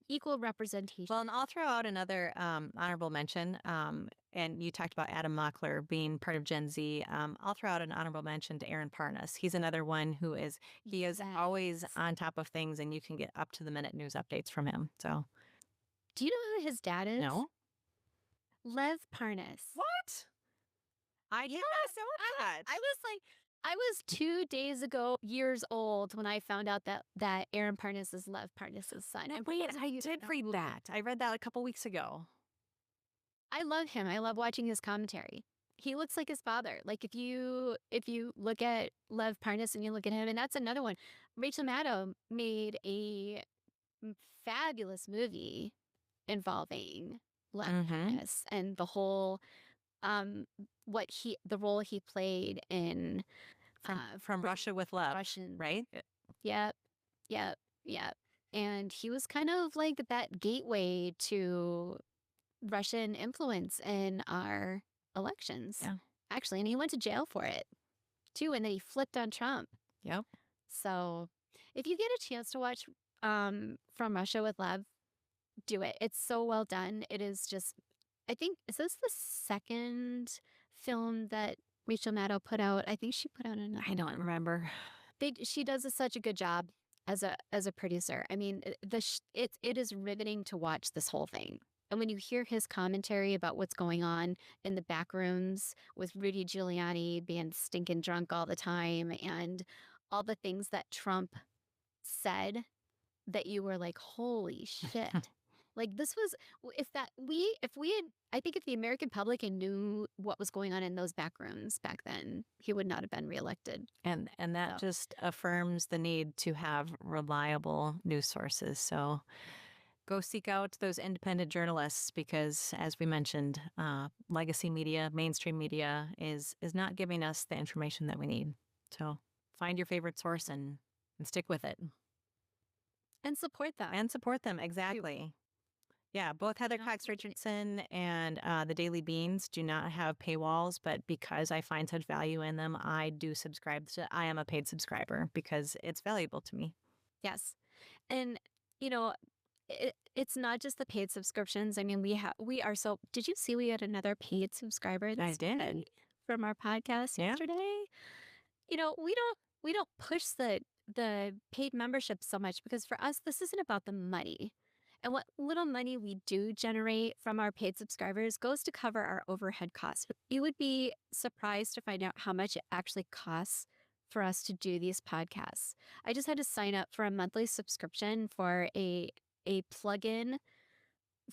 equal representation. Well, and I'll throw out another honorable mention. And you talked about Adam Mockler being part of Gen Z. I'll throw out an honorable mention to Aaron Parnas. He's another one who is always on top of things, and you can get up to the minute news updates from him. So, Do you know who his dad is? no, Lev Parnas. what? I did not know that. I was 2 days ago, years old, when I found out that Aaron Parnas is Lev Parnas' son. Wait, I did read that. I read that a couple weeks ago. I love him. I love watching his commentary. He looks like his father. Like if you look at Lev Parnas and you look at him, and that's another one. Rachel Maddow made a fabulous movie involving Lev Parnas and the whole the role he played in From Russia with Love, Russian, right? Yep. And he was kind of like that gateway to Russian influence in our elections. Yeah. Actually, and he went to jail for it too, and then he flipped on Trump. Yep. So if you get a chance to watch From Russia with Love, do it. It's so well done. It is just, I think, is this the second film that Rachel Maddow put out? I think she put out another. I don't remember. She does such a good job as a producer. I mean, it is riveting to watch this whole thing. And when you hear his commentary about what's going on in the back rooms with Rudy Giuliani being stinking drunk all the time and all the things that Trump said that you were like, holy shit. Like this was, if the American public knew what was going on in those back rooms back then, he would not have been reelected. And that just affirms the need to have reliable news sources. So go seek out those independent journalists because, as we mentioned, legacy media, mainstream media is not giving us the information that we need. So find your favorite source and stick with it. And support them. Exactly. Yeah, both Heather Cox Richardson and the Daily Beans do not have paywalls, but because I find such value in them, I do subscribe. I am a paid subscriber because it's valuable to me. Yes. And, it's not just the paid subscriptions. I mean, did you see we had another paid subscriber? I did. From our podcast yesterday. We don't push the paid membership so much because for us, this isn't about the money. And what little money we do generate from our paid subscribers goes to cover our overhead costs. You would be surprised to find out how much it actually costs for us to do these podcasts. I just had to sign up for a monthly subscription for a plugin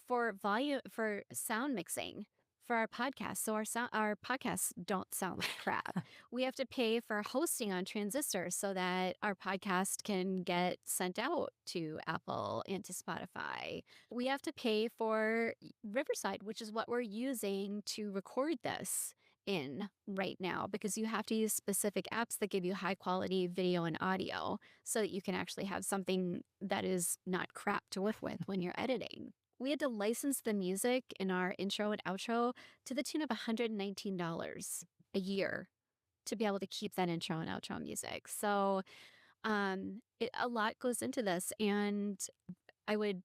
for sound mixing for our podcast. So our podcasts don't sound like crap. We have to pay for hosting on Transistor so that our podcast can get sent out to Apple and to Spotify. We have to pay for Riverside, which is what we're using to record this in right now, because you have to use specific apps that give you high quality video and audio so that you can actually have something that is not crap to work with when you're editing. We had to license the music in our intro and outro to the tune of $119 a year to be able to keep that intro and outro music. So a lot goes into this, and I would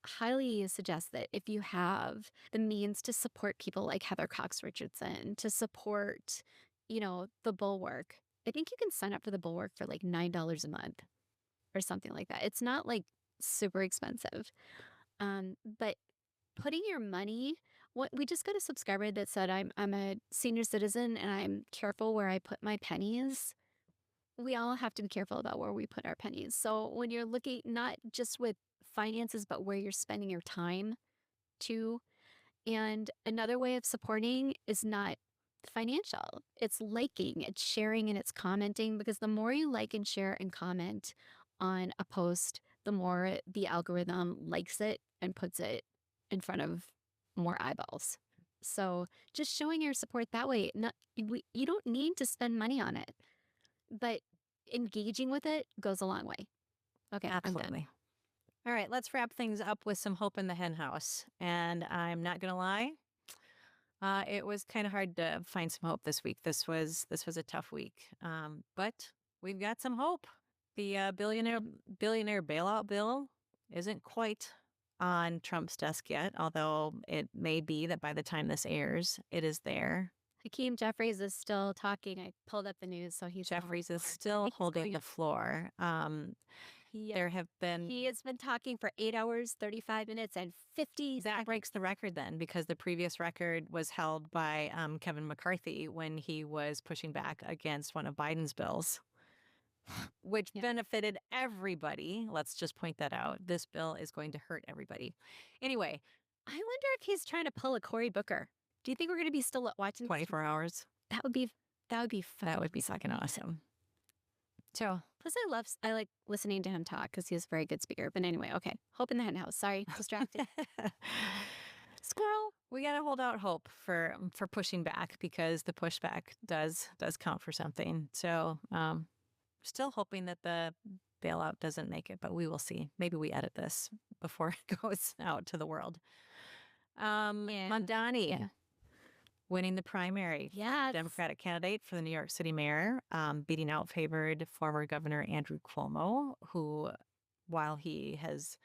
highly suggest that if you have the means to support people like Heather Cox Richardson, to support, the Bulwark, I think you can sign up for the Bulwark for like $9 a month or something like that. It's not like super expensive. But putting your money, we just got a subscriber that said I'm a senior citizen and I'm careful where I put my pennies. We all have to be careful about where we put our pennies. So when you're looking not just with finances, but where you're spending your time too. And another way of supporting is not financial. It's liking, it's sharing, and it's commenting, because the more you like and share and comment on a post, the more the algorithm likes it and puts it in front of more eyeballs. So just showing your support that way, you don't need to spend money on it, but engaging with it goes a long way. Okay, I'm done. Absolutely. All right, let's wrap things up with some hope in the Henhouse. And I'm not going to lie, it was kind of hard to find some hope this week. This was a tough week, but we've got some hope. The billionaire bailout bill isn't quite on Trump's desk yet, although it may be that by the time this airs, it is there. Hakeem Jeffries is still talking. I pulled up the news, so Jeffries is still holding the floor. There have been... He has been talking for 8 hours, 35 minutes, and 50 That seconds. breaks the record then, because the previous record was held by Kevin McCarthy when he was pushing back against one of Biden's bills, which benefited everybody. Let's just point that out. This bill is going to hurt everybody. Anyway, I wonder if he's trying to pull a Cory Booker. Do you think we're going to be still watching 24 hours. That would be That would be fucking awesome. So, plus I like listening to him talk because he's a very good speaker. But anyway, okay. Hope in the Henhouse. Sorry, distracted. Squirrel. We got to hold out hope for pushing back, because the pushback does count for something. So, still hoping that the bailout doesn't make it, but we will see. Maybe we edit this before it goes out to the world. Mamdani winning the primary. Yes. Democratic candidate for the New York City mayor, beating out favored former Governor Andrew Cuomo, who, while he has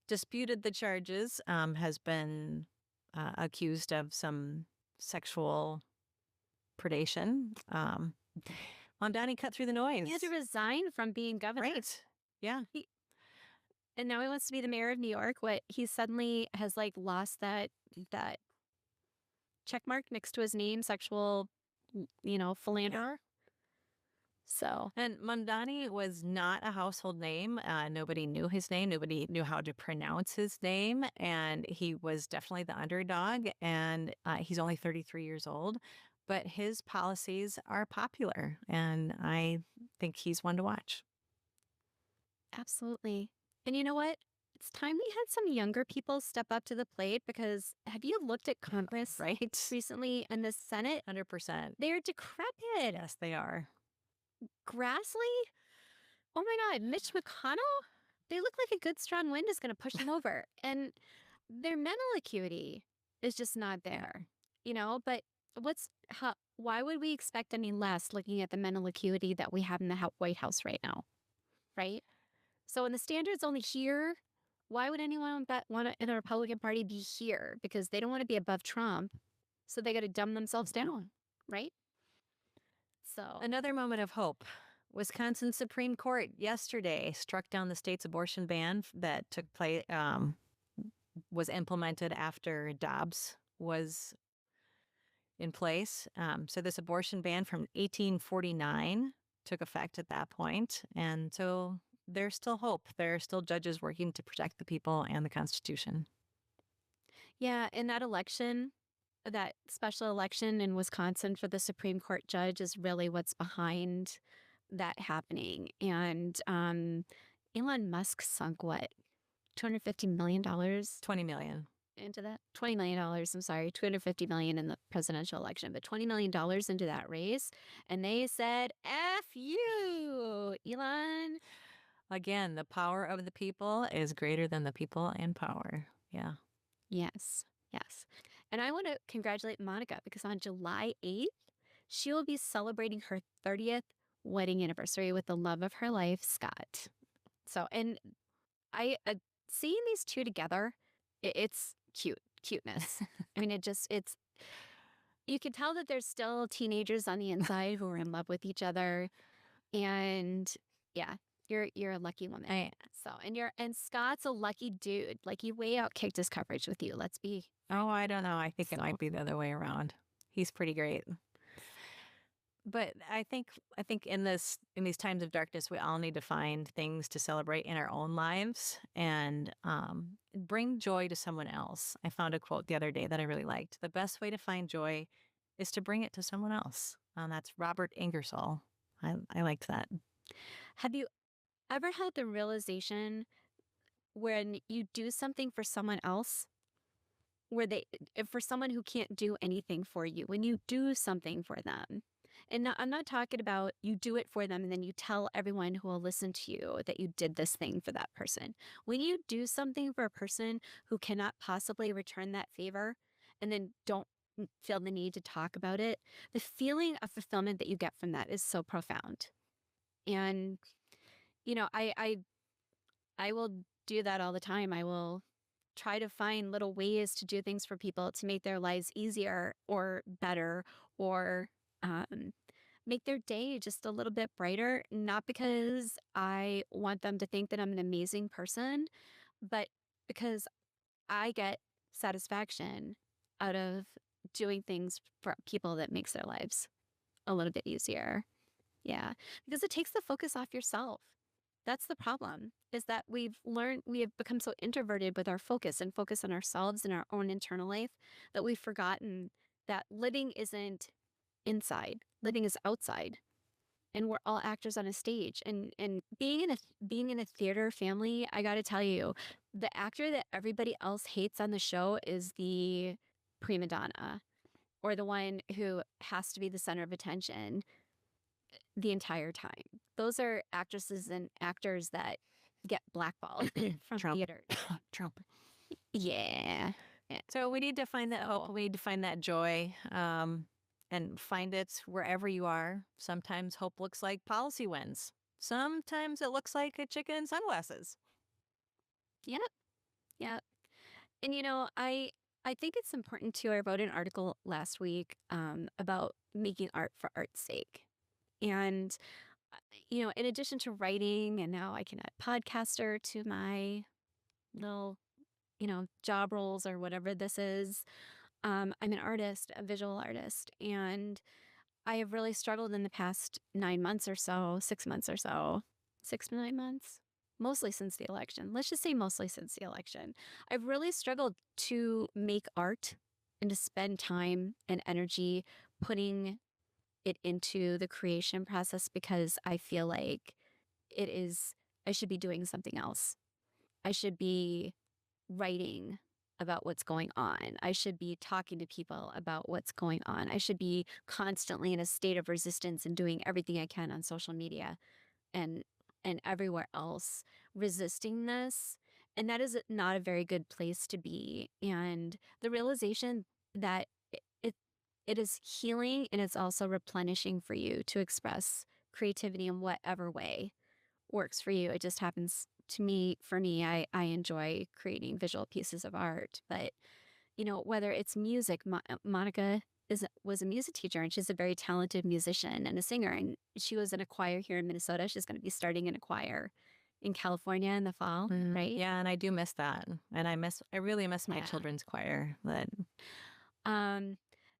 disputed the charges, has been accused of some sexual predation. Mamdani cut through the noise. He had to resign from being governor. Right. Yeah. And now he wants to be the mayor of New York. What he suddenly has like lost that check mark next to his name, sexual, philanderer. So, and Mamdani was not a household name. Nobody knew his name. Nobody knew how to pronounce his name. And he was definitely the underdog. And he's only 33 years old. But his policies are popular. And I think he's one to watch. absolutely. And you know what? It's time we had some younger people step up to the plate, because have you looked at Congress Right? recently and the Senate? 100%. They're decrepit. Yes, they are. Grassley? Oh my God, Mitch McConnell? They look like a good strong wind is going to push them over. And their mental acuity is just not there, But why would we expect any less looking at the mental acuity that we have in the White House right now? Right? So when the standard's only here, why would anyone want in the Republican Party be here? Because they don't want to be above Trump. So they got to dumb themselves down, right? So Another moment of hope. Wisconsin Supreme Court yesterday struck down the state's abortion ban that took place, was implemented after Dobbs was in place. So this abortion ban from 1849 took effect at that point. And so there's still hope. There are still judges working to protect the people and the Constitution. yeah, in that election, that special election in Wisconsin for the Supreme Court judge is really what's behind that happening. And Elon Musk sunk what? $250 million 20 million. into that? $20 million, I'm sorry, $250 million in the presidential election, but $20 million into that race. And they said, F you, Elon. Again, the power of the people is greater than the people in power. Yeah. Yes, yes. And I want to congratulate Monica, because on July 8th, she will be celebrating her 30th wedding anniversary with the love of her life, Scott. So, and seeing these two together, it's cuteness. I mean, you can tell that there's still teenagers on the inside who are in love with each other. And yeah, you're a lucky woman. And Scott's a lucky dude. Like, he way outkicked his coverage with you. Let's be. Oh, I don't know. I think it might be the other way around. He's pretty great. But I think in these times of darkness, we all need to find things to celebrate in our own lives and bring joy to someone else. I found a quote the other day that I really liked. The best way to find joy is to bring it to someone else. And that's Robert Ingersoll. I liked that. Have you ever had the realization when you do something for someone else, for someone who can't do anything for you, when you do something for them? And I'm not talking about you do it for them and then you tell everyone who will listen to you that you did this thing for that person. When you do something for a person who cannot possibly return that favor and then don't feel the need to talk about it, the feeling of fulfillment that you get from that is so profound. And, I will do that all the time. I will try to find little ways to do things for people to make their lives easier or better, or make their day just a little bit brighter, not because I want them to think that I'm an amazing person, but because I get satisfaction out of doing things for people that makes their lives a little bit easier. Yeah, because it takes the focus off yourself. That's the problem, is that we have become so introverted with our focus and focus on ourselves and our own internal life that we've forgotten that living isn't inside, living is outside. And we're all actors on a stage. And being in a theater family, I got to tell you, the actor that everybody else hates on the show is the prima donna, or the one who has to be the center of attention the entire time. Those are actresses and actors that get blackballed from theater. Trump. Yeah. So we need to find that hope. We need to find that joy, and find it wherever you are. Sometimes hope looks like policy wins. Sometimes it looks like a chicken in sunglasses. Yep. Yep. And I think it's important too. I wrote an article last week about making art for art's sake. And, in addition to writing, and now I can add podcaster to my little, job roles or whatever this is. I'm an artist, a visual artist, and I have really struggled in the past 9 months or so, 6 months or so, 6 to 9 months, mostly since the election. Let's just say mostly since the election. I've really struggled to make art and to spend time and energy putting it into the creation process, because I feel like I should be doing something else. I should be writing about what's going on. I should be talking to people about what's going on. I should be constantly in a state of resistance and doing everything I can on social media and everywhere else, resisting this. And that is not a very good place to be. And the realization that it is healing, and it's also replenishing for you to express creativity in whatever way works for you. It just happens to me, I enjoy creating visual pieces of art. But, whether it's music, Monica was a music teacher, and she's a very talented musician and a singer. And she was in a choir here in Minnesota. She's going to be starting in a choir in California in the fall, right? Yeah, and I do miss that. And I really miss my children's choir. But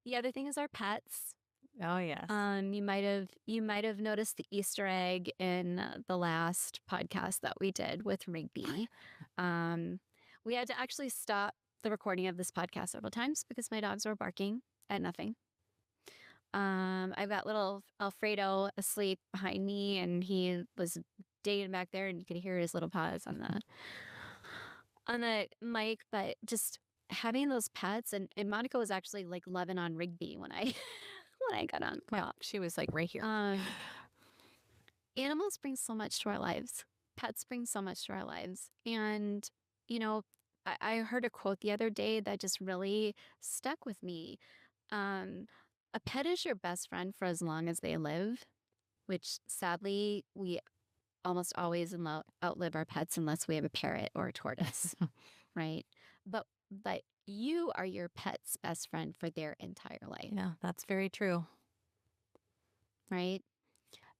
the other thing is our pets. Oh yes. You might have noticed the Easter egg in the last podcast that we did with Rigby. We had to actually stop the recording of this podcast several times because my dogs were barking at nothing. I've got little Alfredo asleep behind me, and he was digging back there, and you could hear his little paws on the mic. But just having those pets, and Monica was actually like loving on Rigby when I got on. Well, she was like right here. Animals bring so much to our lives. Pets bring so much to our lives. And, I heard a quote the other day that just really stuck with me. A pet is your best friend for as long as they live, which sadly we almost always outlive our pets unless we have a parrot or a tortoise, right? But you are your pet's best friend for their entire life, Yeah, that's very true. right?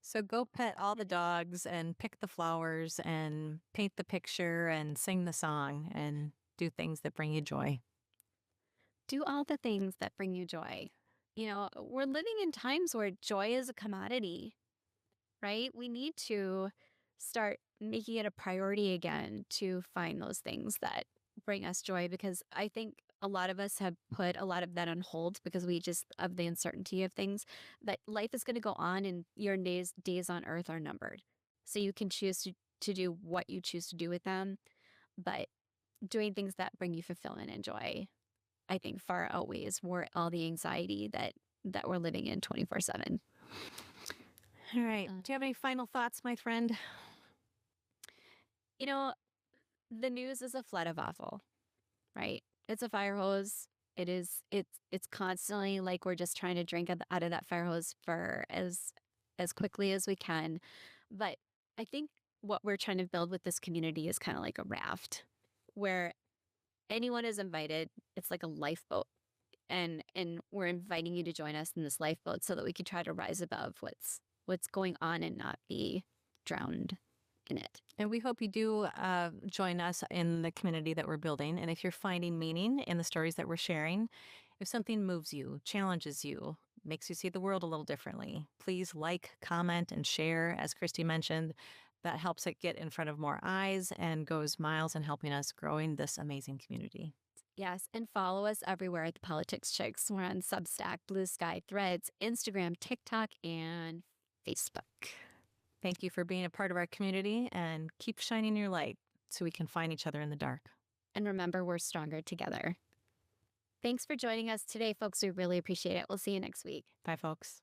So go pet all the dogs and pick the flowers and paint the picture and sing the song and do things that bring you joy. Do all the things that bring you joy. You know, we're living in times where joy is a commodity, right? We need to start making it a priority again to find those things that bring us joy, because I think a lot of us have put a lot of that on hold because we just of the uncertainty of things. That life is going to go on and your days on earth are numbered. So you can choose to do what you choose to do with them, but doing things that bring you fulfillment and joy, I think far outweighs all the anxiety that we're living in 24/7. All right. Do you have any final thoughts, my friend? You know, the news is a flood of awful, right? It's a fire hose. It's constantly like we're just trying to drink out of that fire hose for as quickly as we can. But I think what we're trying to build with this community is kind of like a raft where anyone is invited. It's like a lifeboat. And we're inviting you to join us in this lifeboat so that we can try to rise above what's going on and not be drowned in it. And we hope you do join us in the community that we're building. And if you're finding meaning in the stories that we're sharing, if something moves you, challenges you, makes you see the world a little differently, please like, comment, and share. As Christy mentioned, that helps it get in front of more eyes and goes miles in helping us growing this amazing community. Yes, and follow us everywhere at the Politics Chicks. We're on Substack, Blue Sky, Threads, Instagram, TikTok, and Facebook. Thank you for being a part of our community, and keep shining your light so we can find each other in the dark. And remember, we're stronger together. Thanks for joining us today, folks. We really appreciate it. We'll see you next week. Bye, folks.